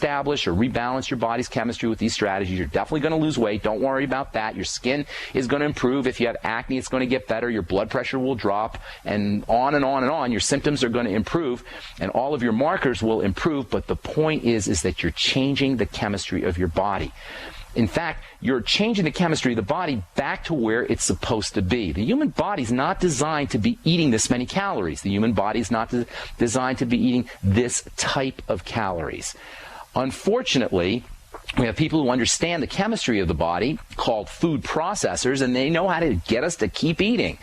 establish or rebalance your body's chemistry with these strategies. You're definitely going to lose weight. Don't worry about that. Your skin is going to improve. If you have acne, it's going to get better. Your blood pressure will drop, and on and on and on. Your symptoms are going to improve, and all of your markers will improve. But the point is that you're changing the chemistry of your body. In fact, you're changing the chemistry of the body back to where it's supposed to be. The human body's not designed to be eating this many calories. The human body's not designed to be eating this type of calories. Unfortunately, we have people who understand the chemistry of the body, called food processors, and they know how to get us to keep eating.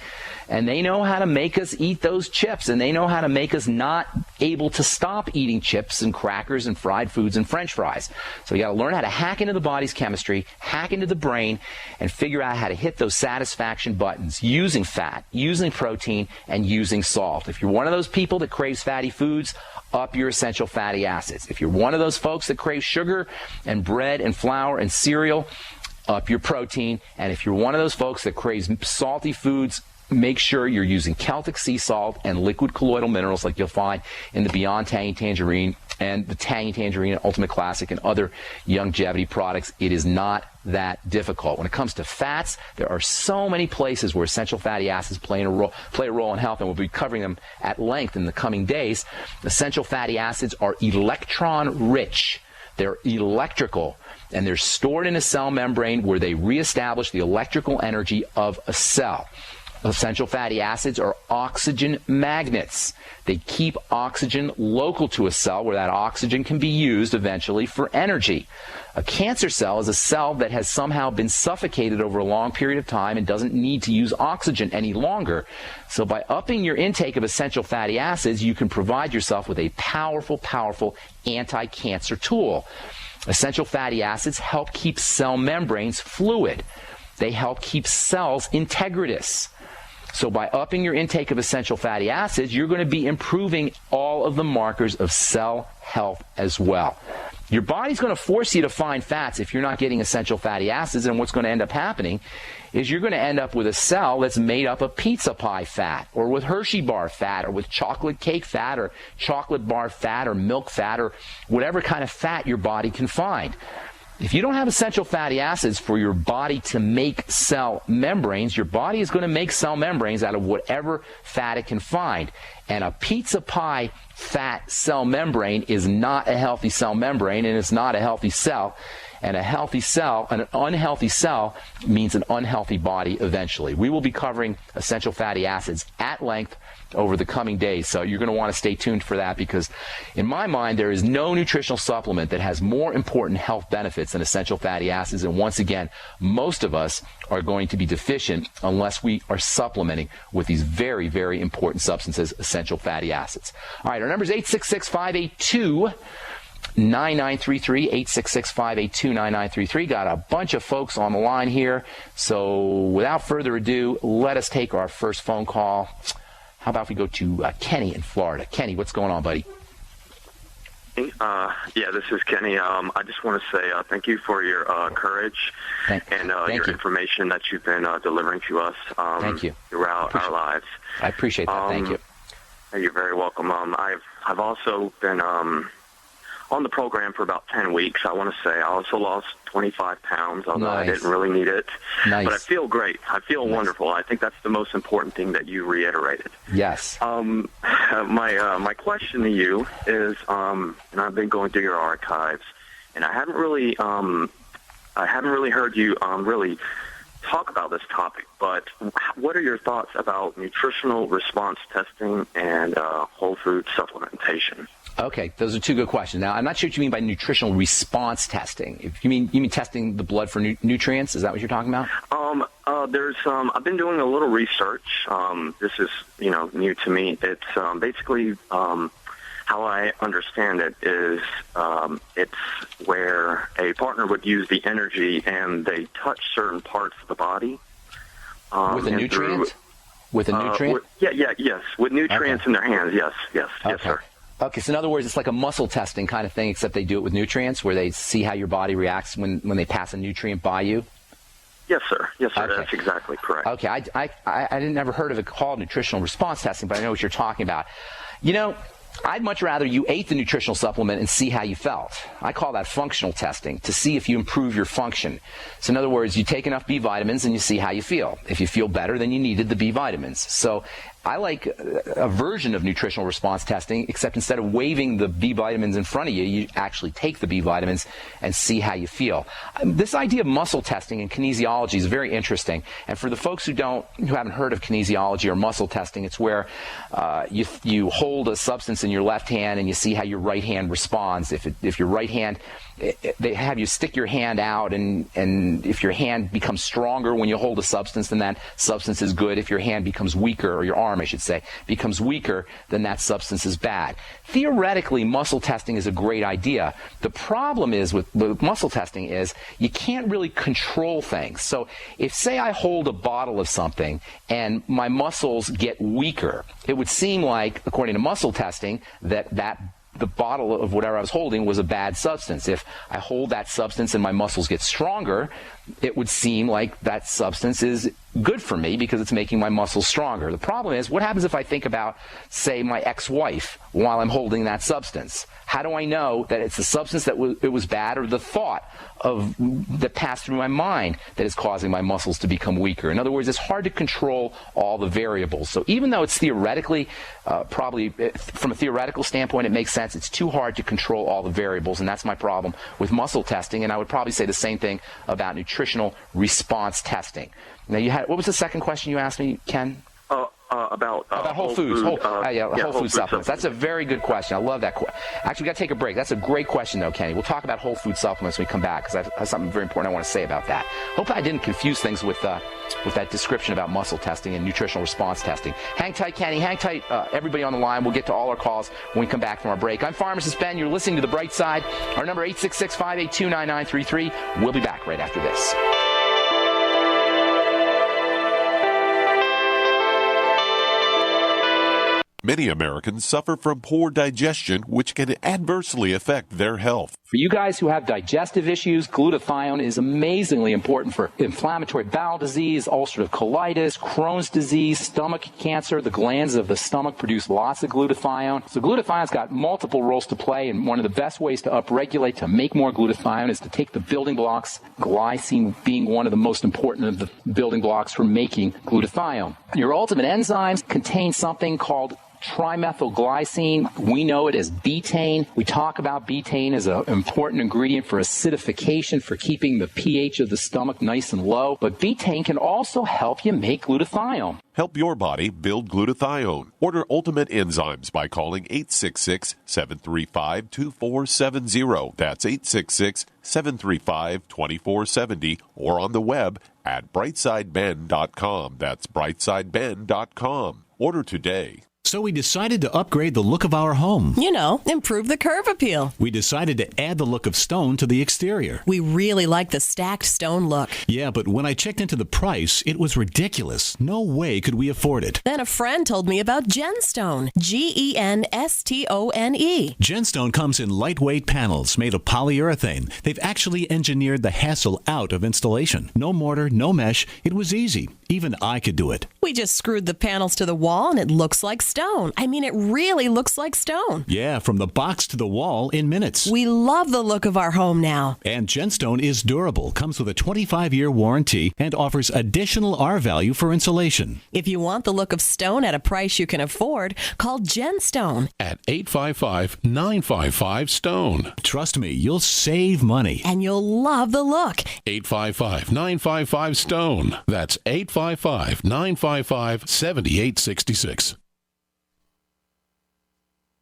And they know how to make us eat those chips, and they know how to make us not able to stop eating chips and crackers and fried foods and French fries. So you got to learn how to hack into the body's chemistry, hack into the brain, and figure out how to hit those satisfaction buttons using fat, using protein, and using salt. If you're one of those people that craves fatty foods, up your essential fatty acids. If you're one of those folks that crave sugar and bread and flour and cereal, up your protein. And if you're one of those folks that craves salty foods, make sure you're using Celtic sea salt and liquid colloidal minerals like you'll find in the Beyond Tangy Tangerine and the Tangy Tangerine Ultimate Classic and other Youngevity products. It is not that difficult. When it comes to fats, there are so many places where essential fatty acids play a role in health, and we'll be covering them at length in the coming days. Essential fatty acids are electron-rich. They're electrical, and they're stored in a cell membrane where they reestablish the electrical energy of a cell. Essential fatty acids are oxygen magnets. They keep oxygen local to a cell where that oxygen can be used eventually for energy. A cancer cell is a cell that has somehow been suffocated over a long period of time and doesn't need to use oxygen any longer. So by upping your intake of essential fatty acids, you can provide yourself with a powerful, powerful anti-cancer tool. Essential fatty acids help keep cell membranes fluid. They help keep cells integritous. So by upping your intake of essential fatty acids, you're going to be improving all of the markers of cell health as well. Your body's going to force you to find fats if you're not getting essential fatty acids, and what's going to end up happening is you're going to end up with a cell that's made up of pizza pie fat, or with Hershey bar fat, or with chocolate cake fat, or chocolate bar fat, or milk fat, or whatever kind of fat your body can find. If you don't have essential fatty acids for your body to make cell membranes, your body is going to make cell membranes out of whatever fat it can find. And a pizza pie fat cell membrane is not a healthy cell membrane, and it's not a healthy cell. And a healthy cell, an unhealthy cell, means an unhealthy body eventually. We will be covering essential fatty acids at length over the coming days, so you're going to want to stay tuned for that, because in my mind there is no nutritional supplement that has more important health benefits than essential fatty acids. And once again, most of us are going to be deficient unless we are supplementing with these very, very important substances, essential fatty acids. All right, our number is 866-582 9933, 866-582-9933. Got a bunch of folks on the line here, so without further ado, let us take our first phone call. How about if we go to Kenny in Florida? Kenny, what's going on, buddy? Yeah, this is Kenny. I just want to say thank you for your courage and your information that you've been delivering to us throughout our lives. I appreciate that. Thank you. You're very welcome. I've also been on the program for about 10 weeks. I want to say I also lost 25 pounds, although I didn't really need it. Nice. But I feel great. I feel wonderful. I think that's the most important thing that you reiterated. Yes. My question to you is, and I've been going through your archives, and I haven't really heard you really talk about this topic, but what are your thoughts about nutritional response testing and whole food supplementation? Okay, those are two good questions. Now, I'm not sure what you mean by nutritional response testing. If you mean testing the blood for nutrients, is that what you're talking about? I've been doing a little research. This is, new to me. It's basically how I understand it is it's where a partner would use the energy and they touch certain parts of the body. With a nutrient? With a nutrient? Yes. With nutrients in their hands, yes, sir. Okay, so in other words, it's like a muscle testing kind of thing, except they do it with nutrients, where they see how your body reacts when they pass a nutrient by you? Yes, sir. Okay. That's exactly correct. Okay, I didn't ever heard of it called nutritional response testing, but I know what you're talking about. I'd much rather you ate the nutritional supplement and see how you felt. I call that functional testing, to see if you improve your function. So in other words, you take enough B vitamins and you see how you feel. If you feel better, then you needed the B vitamins. So I like a version of nutritional response testing, except instead of waving the B vitamins in front of you, you actually take the B vitamins and see how you feel. This idea of muscle testing and kinesiology is very interesting. And for the folks who haven't heard of kinesiology or muscle testing, it's where you hold a substance in your left hand and you see how your right hand responds. If your right hand, they have you stick your hand out, and if your hand becomes stronger when you hold a substance, then that substance is good. If your hand becomes weaker, or your arm, I should say, becomes weaker, then that substance is bad. Theoretically, muscle testing is a great idea. The problem is with muscle testing is you can't really control things. So if, say, I hold a bottle of something and my muscles get weaker, it would seem like, according to muscle testing, that the bottle of whatever I was holding was a bad substance. If I hold that substance and my muscles get stronger, it would seem like that substance is good for me because it's making my muscles stronger. The problem is, what happens if I think about, say, my ex-wife while I'm holding that substance? How do I know that it's the substance that it was bad, or the thought that passed through my mind that is causing my muscles to become weaker? In other words, it's hard to control all the variables. So even though it's theoretically, probably from a theoretical standpoint, it makes sense, it's too hard to control all the variables, and that's my problem with muscle testing. And I would probably say the same thing about nutritional response testing. Now, what was the second question you asked me, Ken? About whole foods. Whole food supplements. That's a very good question. I love that. Actually, we got to take a break. That's a great question, though, Kenny. We'll talk about whole food supplements when we come back, because I have something very important I want to say about that. Hope I didn't confuse things with that description about muscle testing and nutritional response testing. Hang tight, Kenny. Hang tight, everybody on the line. We'll get to all our calls when we come back from our break. I'm Pharmacist Ben. You're listening to The Bright Side. Our number 866-582-9933. We'll be back right after this. Many Americans suffer from poor digestion, which can adversely affect their health. For you guys who have digestive issues, glutathione is amazingly important for inflammatory bowel disease, ulcerative colitis, Crohn's disease, stomach cancer. The glands of the stomach produce lots of glutathione. So glutathione's got multiple roles to play, and one of the best ways to upregulate, to make more glutathione, is to take the building blocks, glycine being one of the most important of the building blocks for making glutathione. Your ultimate enzymes contain something called trimethylglycine. We know it as betaine. We talk about betaine as an important ingredient for acidification, for keeping the pH of the stomach nice and low. But betaine can also help you make glutathione. Help your body build glutathione. Order Ultimate Enzymes by calling 866-735-2470. That's 866-735-2470, or on the web at brightsideben.com. That's brightsideben.com. Order today. So we decided to upgrade the look of our home. You know, improve the curb appeal. We decided to add the look of stone to the exterior. We really like the stacked stone look. Yeah, but when I checked into the price, it was ridiculous. No way could we afford it. Then a friend told me about Genstone. Genstone. Genstone comes in lightweight panels made of polyurethane. They've actually engineered the hassle out of installation. No mortar, no mesh. It was easy. Even I could do it. We just screwed the panels to the wall and it looks like stone. I mean, it really looks like stone. Yeah, from the box to the wall in minutes. We love the look of our home now. And Genstone is durable, comes with a 25-year warranty, and offers additional R value for insulation. If you want the look of stone at a price you can afford, call Genstone at 855-955-STONE. Trust me, you'll save money. And you'll love the look. 855-955-STONE. That's 855-955-7866.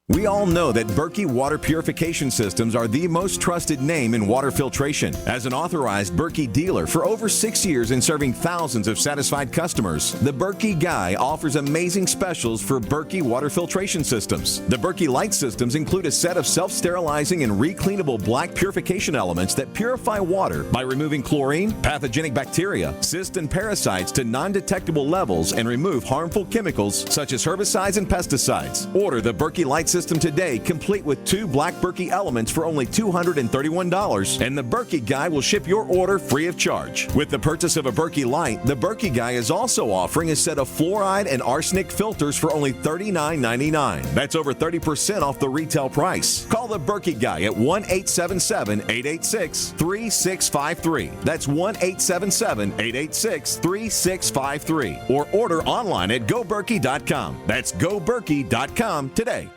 We all know that Berkey Water Purification Systems are the most trusted name in water filtration. As an authorized Berkey dealer for over 6 years and serving thousands of satisfied customers, the Berkey Guy offers amazing specials for Berkey Water Filtration Systems. The Berkey Light Systems include a set of self-sterilizing and recleanable black purification elements that purify water by removing chlorine, pathogenic bacteria, cysts, and parasites to non-detectable levels and remove harmful chemicals such as herbicides and pesticides. Order the Berkey Light system today, complete with 2 black Berkey elements for only $231, and the Berkey Guy will ship your order free of charge. With the purchase of a Berkey Light, the Berkey Guy is also offering a set of fluoride and arsenic filters for only $39.99. That's over 30% off the retail price. Call the Berkey Guy at 1-877-886-3653. That's 1-877-886-3653. Or order online at GoBerkey.com. That's GoBerkey.com today.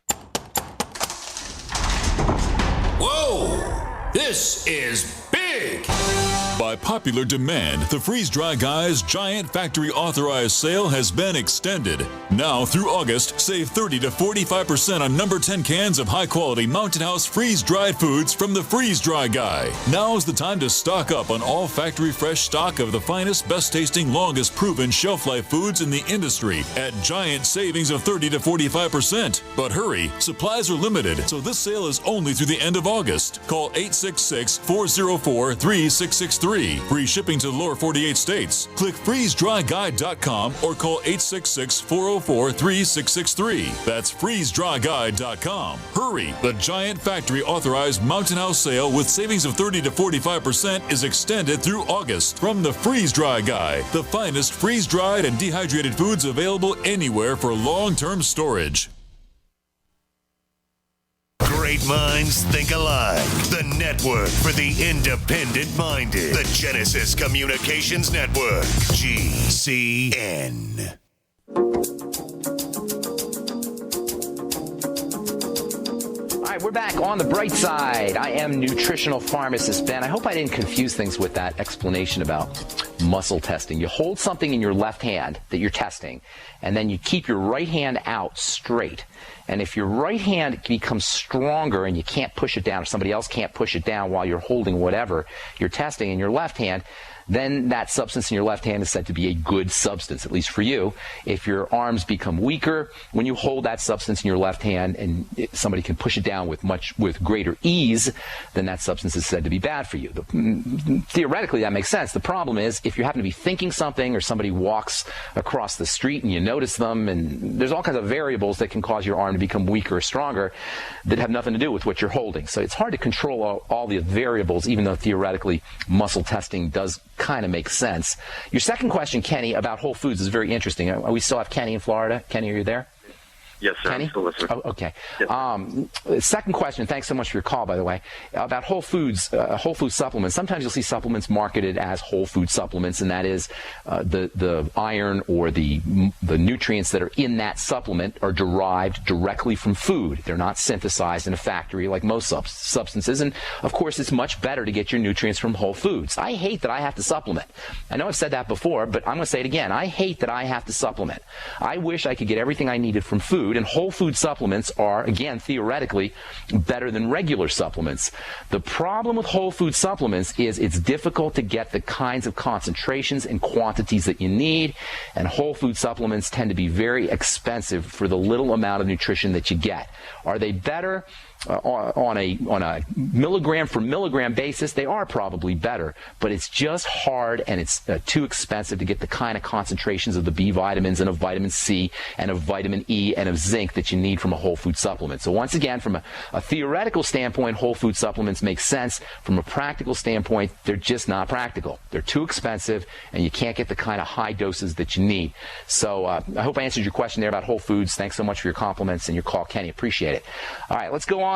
Whoa! This is big! By popular demand, the Freeze Dry Guy's giant factory authorized sale has been extended. Now through August, save 30 to 45% on number 10 cans of high-quality Mountain House freeze-dried foods from the Freeze Dry Guy. Now's the time to stock up on all factory fresh stock of the finest, best-tasting, longest-proven shelf-life foods in the industry at giant savings of 30 to 45%. But hurry, supplies are limited, so this sale is only through the end of August. Call 866-404-3663. Free shipping to the lower 48 states. Click freezedryguide.com or call 866-404-3663. That's freezedryguide.com. Hurry! The giant factory authorized Mountain House sale with savings of 30 to 45% is extended through August from the Freeze Dry Guy, the finest freeze-dried and dehydrated foods available anywhere for long-term storage. Great minds think alike. The network for the independent-minded. The Genesis Communications Network. GCN. All right, we're back on the bright side. I am nutritional pharmacist Ben. I hope I didn't confuse things with that explanation about muscle testing. You hold something in your left hand that you're testing, and then you keep your right hand out straight. And if your right hand becomes stronger and you can't push it down, or somebody else can't push it down while you're holding whatever you're testing in your left hand, then that substance in your left hand is said to be a good substance, at least for you. If your arms become weaker, when you hold that substance in your left hand and somebody can push it down with greater ease, then that substance is said to be bad for you. Theoretically, that makes sense. The problem is if you happen to be thinking something or somebody walks across the street and you notice them, and there's all kinds of variables that can cause your arm to become weaker or stronger that have nothing to do with what you're holding. So it's hard to control all the variables, even though theoretically muscle testing does kind of make sense. Your second question, Kenny, about Whole Foods is very interesting. We still have Kenny in Florida. Kenny, are you there? Yes, sir. Kenny? I'm still listening. Oh, okay. Yes. Second question, thanks so much for your call, by the way, about Whole Foods supplements. Sometimes you'll see supplements marketed as whole food supplements, and that is the iron or the nutrients that are in that supplement are derived directly from food. They're not synthesized in a factory like most substances, and of course it's much better to get your nutrients from whole foods. I hate that I have to supplement. I know I've said that before, but I'm going to say it again. I hate that I have to supplement. I wish I could get everything I needed from food. And whole food supplements are, again, theoretically better than regular supplements. The problem with whole food supplements is it's difficult to get the kinds of concentrations and quantities that you need, and whole food supplements tend to be very expensive for the little amount of nutrition that you get. Are they better? On a milligram for milligram basis, they are probably better, but it's just hard and it's too expensive to get the kind of concentrations of the B vitamins and of vitamin C and of vitamin E and of zinc that you need from a whole food supplement. So once again, from a theoretical standpoint, whole food supplements make sense. From a practical standpoint, they're just not practical. They're too expensive and you can't get the kind of high doses that you need. So I hope I answered your question there about whole foods. Thanks so much for your compliments and your call, Kenny. Appreciate it. All right, let's go on.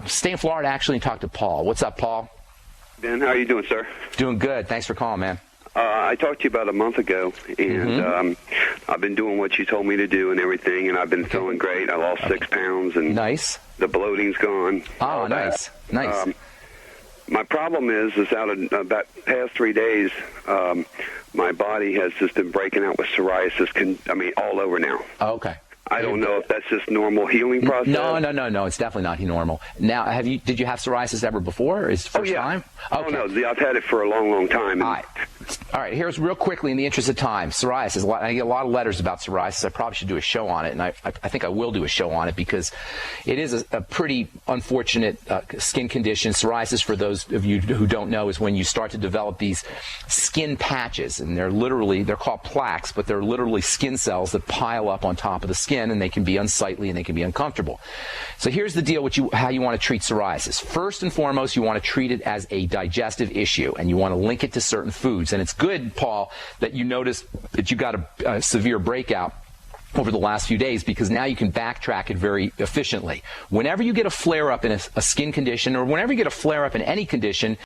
Stay in Florida, actually, and talk to Paul. What's up, Paul? Ben, how are you doing, sir? Doing good. Thanks for calling, man. I talked to you about a month ago, and I've been doing what you told me to do and everything, and I've been feeling great. I lost 6 pounds, and nice. The bloating's gone. Oh, nice. Nice. My problem is out of about past 3 days, my body has just been breaking out with psoriasis, all over now. Oh, okay. I don't know if that's just normal healing process. No. It's definitely not normal. Now, did you have psoriasis ever before? Or is it first time? Okay. Oh, no. I've had it for a long, long time. All right. Here's real quickly in the interest of time. Psoriasis. I get a lot of letters about psoriasis. I probably should do a show on it, and I think I will do a show on it because it is a pretty unfortunate skin condition. Psoriasis, for those of you who don't know, is when you start to develop these skin patches, and they're called plaques, but they're literally skin cells that pile up on top of the skin. skin, and they can be unsightly and they can be uncomfortable. So here's the deal with how you want to treat psoriasis. First and foremost, you want to treat it as a digestive issue, and you want to link it to certain foods. And it's good, Paul, that you noticed that you got a severe breakout over the last few days, because now you can backtrack it very efficiently. Whenever you get a flare-up in a skin condition, or whenever you get a flare-up in any condition,